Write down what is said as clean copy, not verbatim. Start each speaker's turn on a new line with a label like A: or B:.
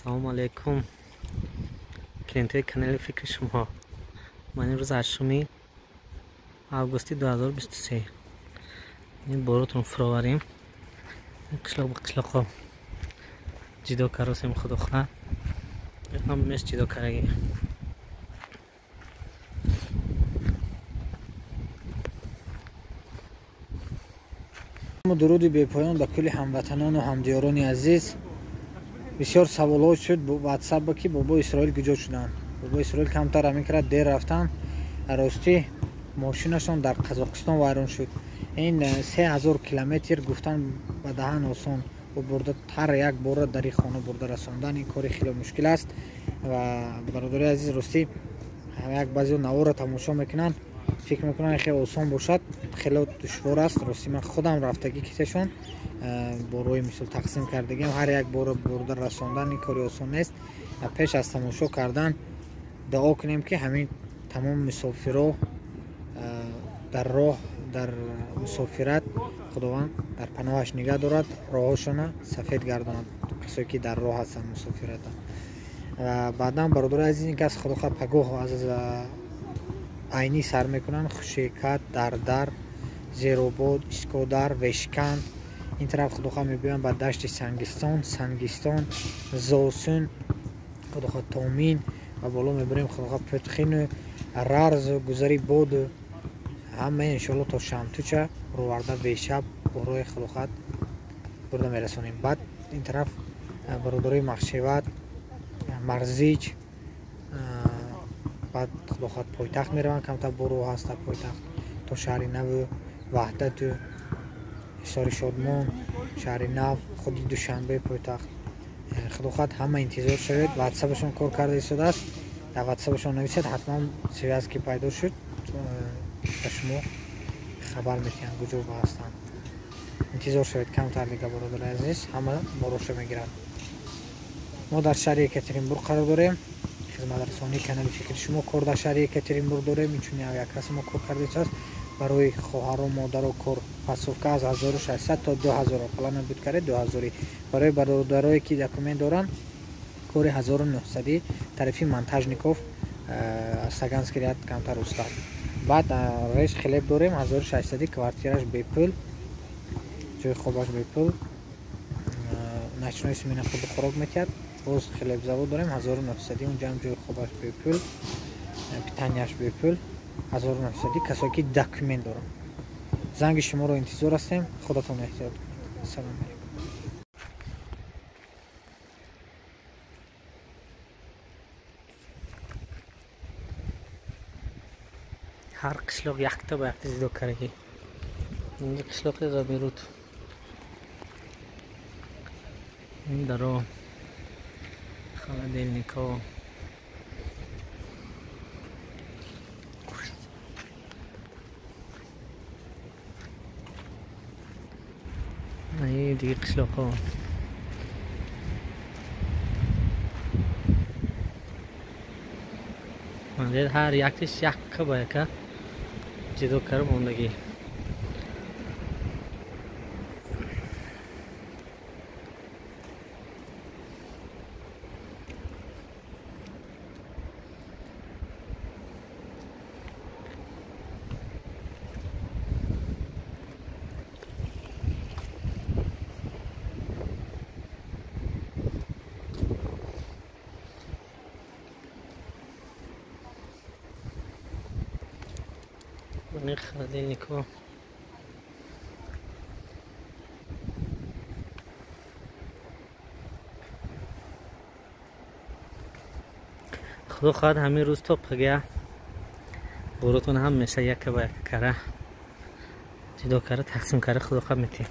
A: سلام علیکم کلینتوی کانال فکر شما. من روز 8 آگوست 2023 این براتون فراوریم قشلاق به قشلاق جدا کاراسیم خود خدا هم مش جدا کارگی
B: درود بی پایان به کل هموطنان و همدیاران عزیز. بسیار سوالات شد با واتساپ که بابا اسرائیل کجا شدن. بابا اسرائیل کمتر همین کرد دیر رفتن. راستی ماشینشون در قزاقستان ویران شد. این 3000 کیلومتر گفتن به دهن آسان و برده هر یک بار در این خانه برده رساندن این کاری خیلی مشکل است و برادر عزیز راستی یک بعضی نوار را تماشا میکنن فکر میکنن خیلی آسان باشد، خیلی دشوار است. راستی من خودم رفتگی کیتشون با روی مثل تقسیم کردگیم هر یک بار برده رساندن این کاری آسان نیست. پیش از تماشا کردن دعا کنیم که همین تمام مسافرها در راه در مسافرت خداوند در پناهش نگه دارد، راهشون سفید گرداند کسایی که در راه هستن مسافرت. و بعدا برادر عزیز این کس خدا خواهد پگاه از عینی سر میکنن خوشیکت در زیروباد اسکودر وشکن این طرف خدا خواهد میبینن با دشت سنگستان زوسون خدا خواهد تامین و بالا میبریم خدا خواهد پتخین رارز گذری بود همه انشالله تا شمتو چه روارده ویشب بروی خدا خواهد برده میرسونیم. بعد این طرف برادرای مخشیوت مرزیج بعد خدا خواهد پایتخت میروند کمتر برو هست در پایتخت تا شهر نو وحدت حصار شادمان شهر نو خود دوشنبه پایتخت خدا خواهد همه انتظار شوید. واتساپشون کار کرده ایستاده است، در واتساپشون نویسید حتما سویاز که پیدا شد به شما خبر میتین کجا هستن. انتظار شوید کمتر دیگه برادر عزیز همه باروشه میگیرن. ما در شهر یکاترینبورگ قرار داریم. خدمت رسانی کانال فکر شما کار در شهر یکاترینبورگ داریم. میتونی یک کس ما کار کرده است برای خواهر و مادر و کار پاسوفکا از 1600 تا 2000 پلان بود کرده 2000 برای برادرایی که دکومنت دارن کار 1900 طرفی منتاژنیکوف ساگانسکی ریاد کمتر استاد. بعد ریش خلیب داریم 1600 کوارتیرش به پول جای خوبش به پول نشنوی سمینه خود خوراک میکرد. باز خلیب زاود داریم 1900 اونجا هم جای خوبش به پول پیتانیاش به پول 1900 کسایی که دکومنت دارن. زنگ شما رو انتظار هستیم. خودتون احتیاط کنید. سلام علیکم.
A: هر قشلاق یک تا به یک جدا کارگی اینجا قشلاقی را بیرود این درو خالدیلنیکو این دیگه قشلاق ها من دید هر یکتش یک که با یکه جدا کار موندگی. خالدیلنیکو خدا خواهد همین روز تو پگه براتون هم میشه یک با یک کاره جدا کاره تقسیم کاره خدا خواهد میتیم.